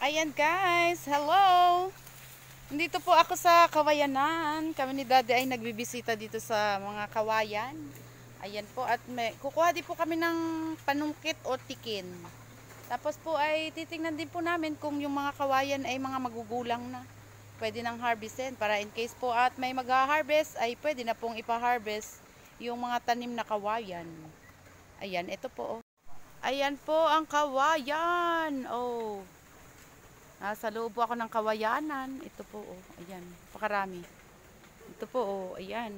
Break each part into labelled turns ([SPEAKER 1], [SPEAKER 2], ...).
[SPEAKER 1] Ayan guys, hello! Nandito po ako sa Kawayanan. Kami ni Daddy ay nagbibisita dito sa mga kawayan. Ayan po, at kukuha din po kami ng panungkit o tikin. Tapos po ay titingnan din po namin kung yung mga kawayan ay mga magugulang na. Pwede nang harvestin para in case po at may mag-harvest ay pwede na pong ipa-harvest yung mga tanim na kawayan. Ayan, ito po. Ayan po ang kawayan. Oh. Sa loob po ako ng kawayanan. Ito po, oh. Ayan. Pakarami. Ito po, oh. Ayan.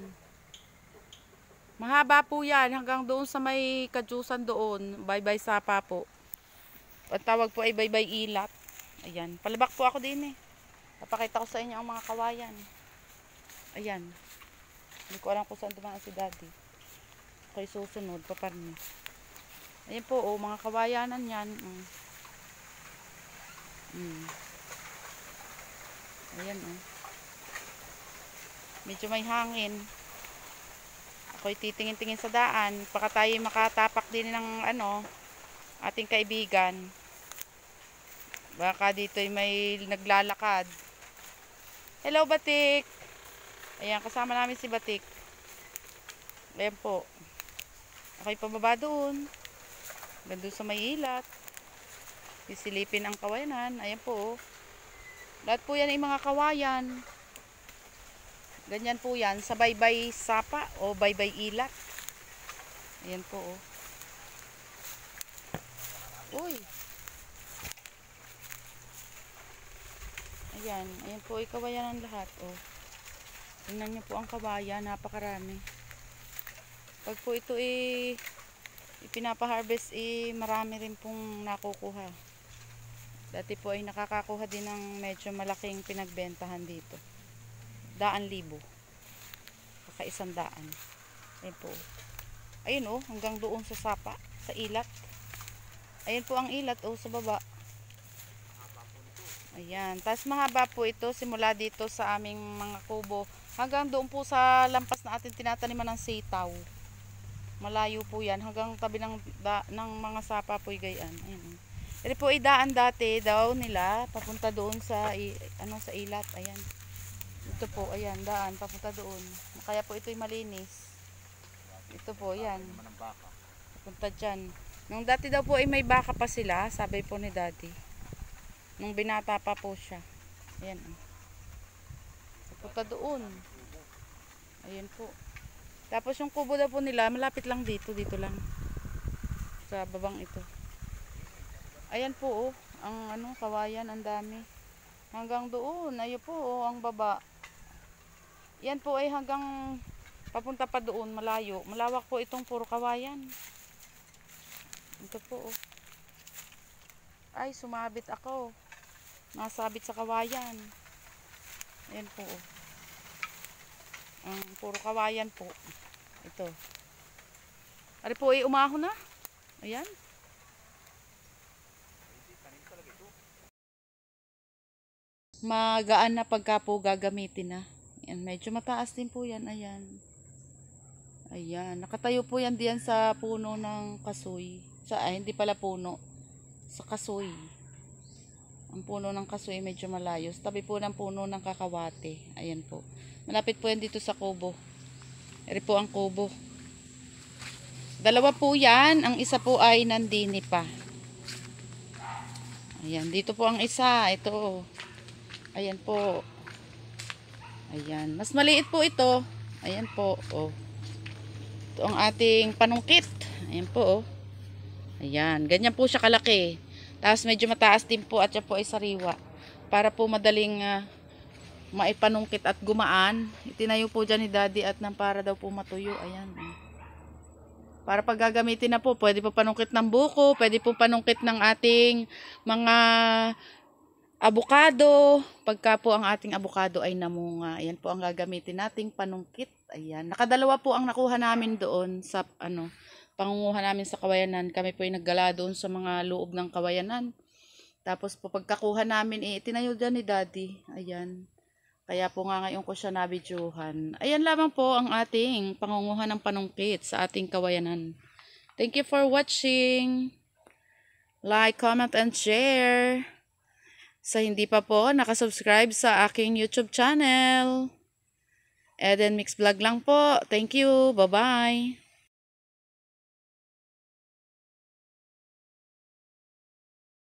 [SPEAKER 1] Mahaba po yan. Hanggang doon sa may kadyusan doon. Baybay sapa po. Ang tawag po ay baybay ilat. Ayan. Palabak po ako din eh. Papakita ko sa inyo ang mga kawayan. Ayan. Hindi ko alam kung saan dumaan si Daddy. Okay, susunod. Paparni. Ayan po, oh. Mga kawayanan yan. Ayan, oh. Medyo may hangin. Ako'y titingin-tingin sa daan. Baka tayo makatapak din ng ating kaibigan. Baka dito'y may naglalakad. Hello, Batik! Ayan, kasama namin si Batik. Ayan po. Ako'y pababa doon. Gandun sa may ilat. Sisilipin ang kawayanan. Ayan po, oh. Lahat po yan ay mga kawayan. Ganyan po yan sa baybay sapa o baybay ilat. Ayan po, oh. Uy. Ayan. Ayan po ay kawayan ang lahat, oh. Tingnan nyo po ang kawayan. Napakarami. Pag po ito ipinapa-harvest marami rin pong nakukuha. Dati po ay nakakakuha din ng medyo malaking pinagbentahan dito. 100,000. Kaka 100. Ayan po. Ayun, oh, hanggang doon sa sapa, sa ilat. Ayan po ang ilat, oh, sa baba. Ayan. Tapos mahaba po ito simula dito sa aming mga kubo. Hanggang doon po sa lampas na ating tinataniman ng sitaw. Malayo po yan. Hanggang tabi ng mga sapa po gayan. Ayan. Ito po ay daan dati daw nila papunta doon sa sa ilat. Ayan. Ito po, ayan, daan papunta doon. Kaya po ito ay malinis. Ito po, ayan. Papunta dyan. Nung dati daw po ay may baka pa sila, sabi po ni Daddy. Nung binata pa po siya. Ayan. Papunta doon. Ayan po. Tapos yung kubo daw po nila, malapit lang dito lang. Sa babang ito. Ayan po, oh, ang kawayan, ang dami. Hanggang doon, ayun po, oh, ang baba. Yan po ay hanggang papunta pa doon, malayo. Malawak po itong puro kawayan. Ito po, oh. Ay, sumabit ako. Nasabit sa kawayan. Ayan po, oh. Ang puro kawayan po. Ito. Ari po ay umahon na. Ayan. Magaan na pagka po gagamitin na. Ayan, medyo mataas din po yan. Ayan. Ayan. Nakatayo po yan diyan sa puno ng kasoy. Hindi pala puno. Sa kasoy. Ang puno ng kasoy medyo malayo. Tabi po ng puno ng kakawate. Ayan po. Malapit po yan dito sa kubo. Eri po ang kubo. Dalawa po yan. Ang isa po ay nandini pa. Ayan. Dito po ang isa. Ito. Ayan po. Ayan. Mas maliit po ito. Ayan po. Oh. Ito ang ating panungkit. Ayan po. Oh. Ayan. Ganyan po siya kalaki. Tapos medyo mataas din po at siya po ay sariwa. Para po madaling maipanungkit at gumaan. Itinayo po dyan ni Daddy at para daw po matuyo. Ayan. Para pag gagamitin na po, pwede po panungkit ng buko. Pwede po panungkit ng ating mga abukado. Pagka po ang ating abukado ay namunga, ayan po ang gagamitin nating panungkit. Ayan. Nakadalawa po ang nakuha namin doon sa pangunguha namin sa kawayanan. Kami po ay naggala doon sa mga loob ng kawayanan. Tapos po pagkakuha namin, tinayo dyan ni Daddy. Ayan. Kaya po nga ngayon ko siya nabidyohan. Ayan lamang po ang ating pangunguha ng panungkit sa ating kawayanan. Thank you for watching. Like, comment, and share. Sa hindi pa po nakasubscribe sa aking YouTube channel. Eden Mix Vlog lang po. Thank you. Bye-bye.